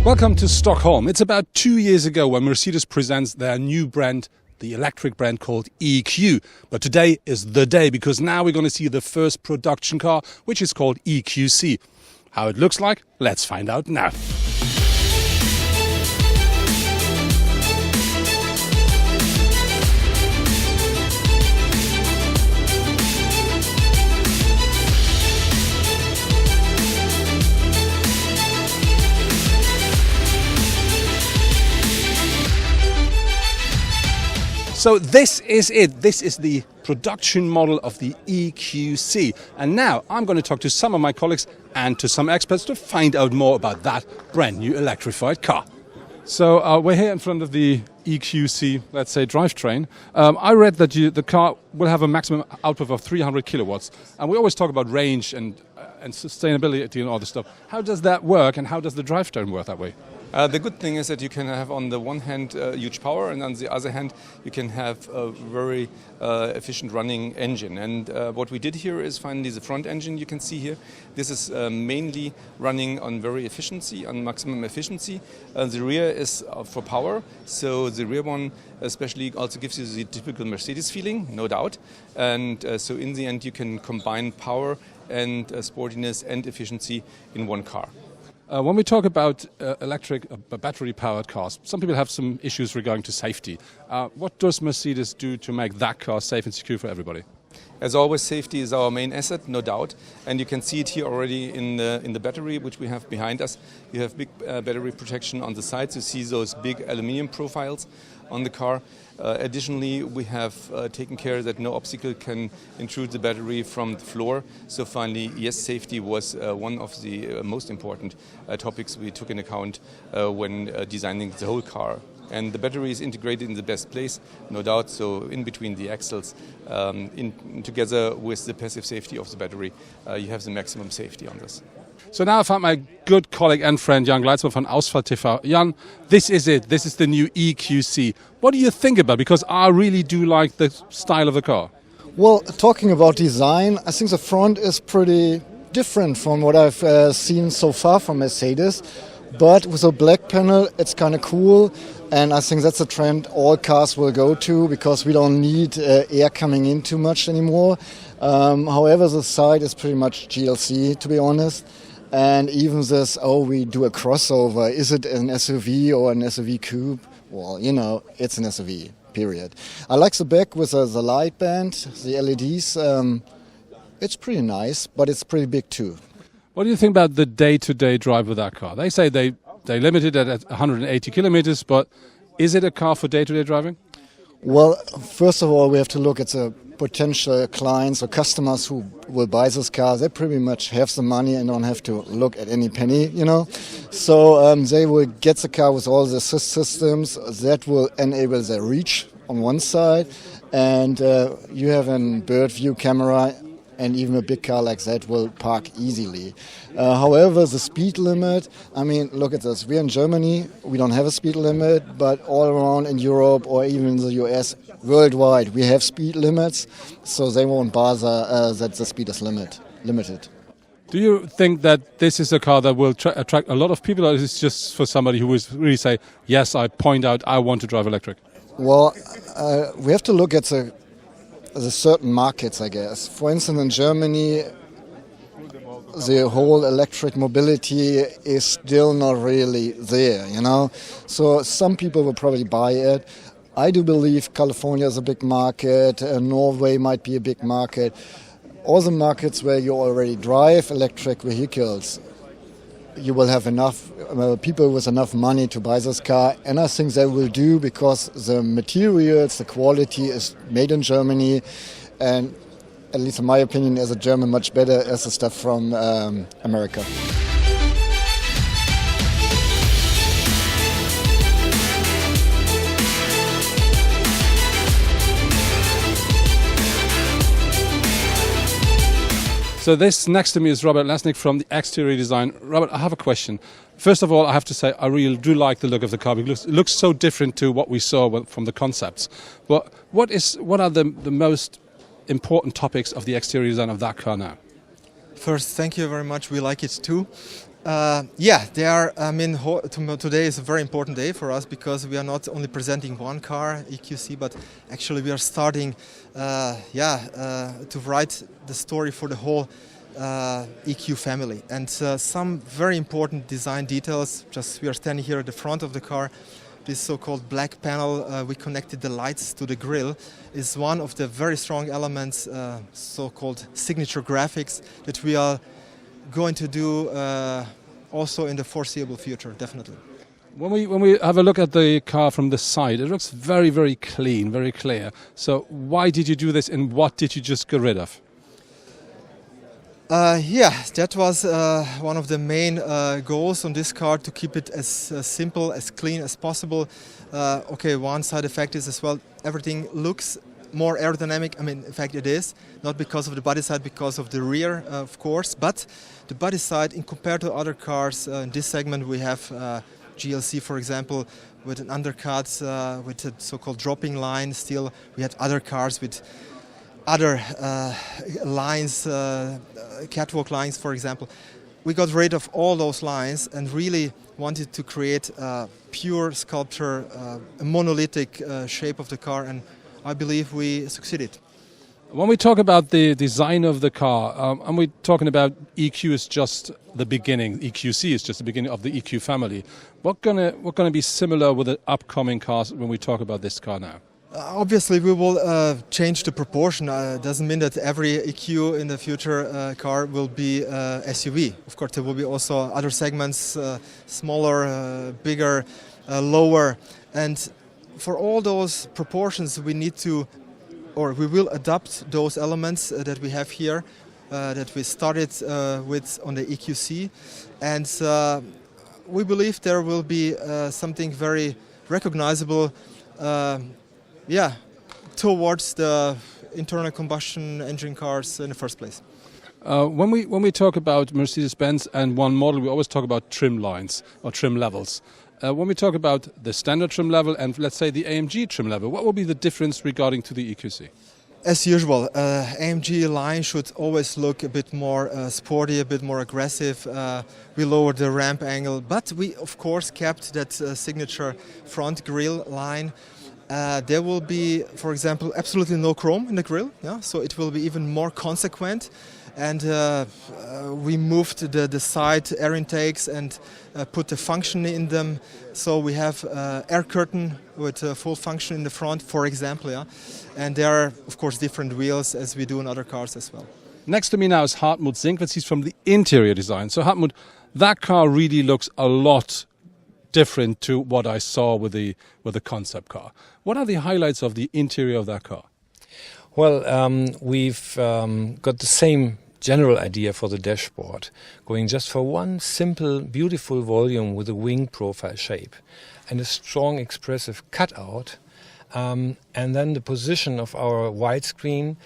Welcome to Stockholm. It's about 2 years ago when Mercedes presents their new brand, the electric brand called EQ. But today is the day because now we're going to see the first production car, which is called EQC. How it looks like, let's find out now. So this is it. This is the production model of the EQC. And now I'm going to talk to some of my colleagues and to some experts to find out more about that brand new electrified car. So we're here in front of the EQC, let's say, drivetrain. I read that the car will have a maximum output of 300 kilowatts. And we always talk about range and sustainability and all this stuff. How does that work and how does the drivetrain work that way? The good thing is that you can have on the one hand huge power, and on the other hand you can have a very efficient running engine. And what we did here is finally the front engine you can see here. This is mainly running on on maximum efficiency. The rear is for power, so the rear one especially also gives you the typical Mercedes feeling, no doubt. And so in the end you can combine power and sportiness and efficiency in one car. When we talk about electric battery-powered cars, some people have some issues regarding to safety. What does Mercedes do to make that car safe and secure for everybody? As always, safety is our main asset, no doubt, and you can see it here already in the battery, which we have behind us. You have big battery protection on the sides. You see those big aluminium profiles on the car. Additionally, we have taken care that no obstacle can intrude the battery from the floor. So finally, yes, safety was one of the most important topics we took in account when designing the whole car. And the battery is integrated in the best place, no doubt, so in between the axles, together with the passive safety of the battery, you have the maximum safety on this. So now I found my good colleague and friend Jan Gleitzmann from Ausfall TV. Jan, this is it. This is the new EQC. What do you think about it? Because I really do like the style of the car. Well, talking about design, I think the front is pretty different from what I've seen so far from Mercedes. But with a black panel, it's kind of cool. And I think that's a trend all cars will go to because we don't need air coming in too much anymore. However, the side is pretty much GLC, to be honest. And even this, we do a crossover. Is it an SUV or an SUV coupe? Well, it's an SUV, period. I like the back with the light band, the LEDs. It's pretty nice, but it's pretty big too. What do you think about the day-to-day drive with that car? They say they limit it at 180 kilometers, but is it a car for day-to-day driving? Well, first of all, we have to look at the potential clients or customers who will buy this car. They pretty much have the money and don't have to look at any penny, So they will get the car with all the assist systems that will enable their reach on one side, and you have a bird view camera. And even a big car like that will park easily. However, the speed limit, look at this. We're in Germany, we don't have a speed limit, but all around in Europe or even in the US, worldwide, we have speed limits, so they won't bother that the speed is limited. Do you think that this is a car that will attract a lot of people, or is it just for somebody who will really say, yes, I want to drive electric? Well, we have to look at the certain markets, I guess. For instance, in Germany, the whole electric mobility is still not really there, So some people will probably buy it. I do believe California is a big market, Norway might be a big market. All the markets where you already drive electric vehicles, you will have enough people with enough money to buy this car, and I think they will do because the materials, the quality is made in Germany, and at least in my opinion, as a German, much better as the stuff from America. So this next to me is Robert Lesnick from the exterior design. Robert, I have a question. First of all, I have to say I really do like the look of the car. It looks so different to what we saw from the concepts. But what are the most important topics of the exterior design of that car now? First, thank you very much. We like it too. Yeah, they are. I mean, today is a very important day for us because we are not only presenting one car, EQC, but actually we are starting, to write the story for the whole EQ family. And some very important design details. Just we are standing here at the front of the car. This so-called black panel, we connected the lights to the grille, is one of the very strong elements, so-called signature graphics, that we are going to do also in the foreseeable future, definitely. When we have a look at the car from the side, it looks very, very clean, very clear. So why did you do this, and what did you just get rid of? That was one of the main goals on this car, to keep it as simple, as clean as possible. One side effect is as well, everything looks more aerodynamic. I mean, in fact it is, not because of the body side, because of the rear, of course, but the body side, in compared to other cars in this segment, we have GLC, for example, with an undercut, with a so-called dropping line. Still, we had other cars with other lines, catwalk lines, for example. We got rid of all those lines and really wanted to create a pure sculpture, a monolithic shape of the car, and I believe we succeeded. When we talk about the design of the car, and we're talking about EQ is just the beginning, EQC is just the beginning of the EQ family. What gonna be similar with the upcoming cars when we talk about this car now? Obviously, we will change the proportion. It doesn't mean that every EQ in the future car will be SUV. Of course, there will be also other segments, smaller, bigger, lower. And for all those proportions, we need to, or we will adapt those elements that we have here, that we started with on the EQC. And we believe there will be something very recognizable towards the internal combustion engine cars in the first place. When we talk about Mercedes-Benz and one model, we always talk about trim lines or trim levels. When we talk about the standard trim level and, let's say, the AMG trim level, what will be the difference regarding to the EQC? As usual, AMG line should always look a bit more sporty, a bit more aggressive. We lowered the ramp angle, but we, of course, kept that signature front grille line. There will be, for example, absolutely no chrome in the grille, so it will be even more consequent. And we moved the side air intakes and put the function in them. So we have air curtain with full function in the front, for example. And there are, of course, different wheels as we do in other cars as well. Next to me now is Hartmut Sinkwitz. He's from the interior design. So Hartmut, that car really looks a lot different to what I saw with the concept car. What are the highlights of the interior of that car? Well, we've got the same general idea for the dashboard, going just for one simple, beautiful volume with a wing profile shape and a strong, expressive cutout, and then the position of our widescreen,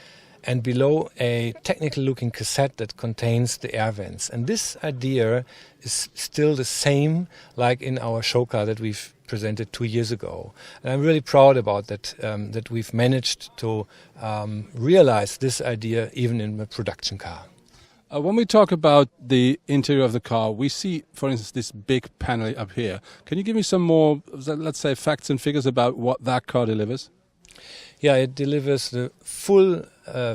and below a technical-looking cassette that contains the air vents. And this idea is still the same like in our show car that we've presented 2 years ago. And I'm really proud about that, that we've managed to realize this idea even in a production car. When we talk about the interior of the car, we see, for instance, this big panel up here. Can you give me some more, let's say, facts and figures about what that car delivers? Yeah, it delivers the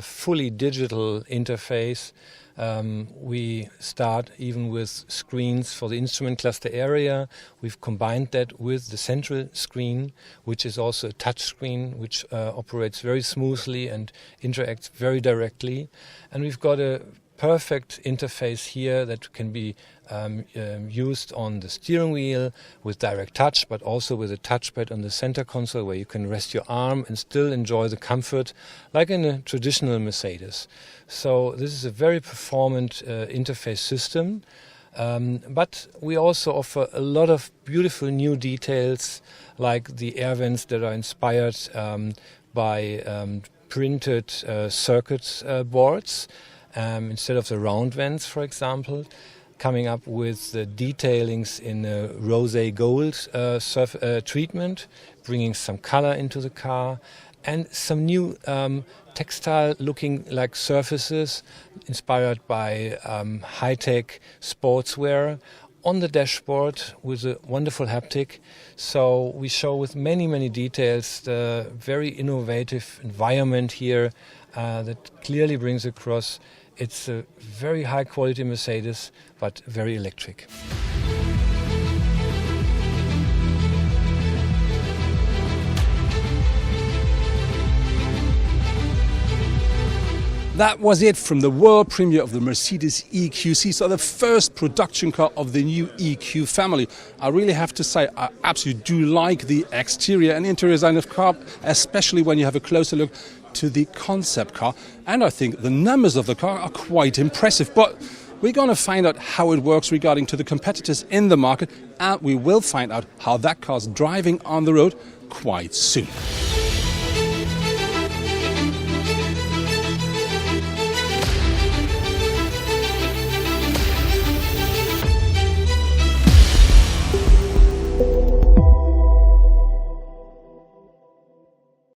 fully digital interface. We start even with screens for the instrument cluster area. We've combined that with the central screen, which is also a touch screen, which operates very smoothly and interacts very directly. And we've got a perfect interface here that can be used on the steering wheel with direct touch, but also with a touchpad on the center console where you can rest your arm and still enjoy the comfort like in a traditional Mercedes. So this is a very performant interface system, but we also offer a lot of beautiful new details like the air vents that are inspired by printed circuit boards instead of the round vents, for example, coming up with the detailings in a rosé gold treatment, bringing some color into the car, and some new textile looking like surfaces inspired by high-tech sportswear on the dashboard with a wonderful haptic. So we show with many details the very innovative environment here that clearly brings across it's a very high quality Mercedes, but very electric. That was it from the world premiere of the Mercedes EQC, so the first production car of the new EQ family. I really have to say, I absolutely do like the exterior and interior design of the car, especially when you have a closer look to the concept car. And I think the numbers of the car are quite impressive. But we're going to find out how it works regarding to the competitors in the market, and we will find out how that car's driving on the road quite soon.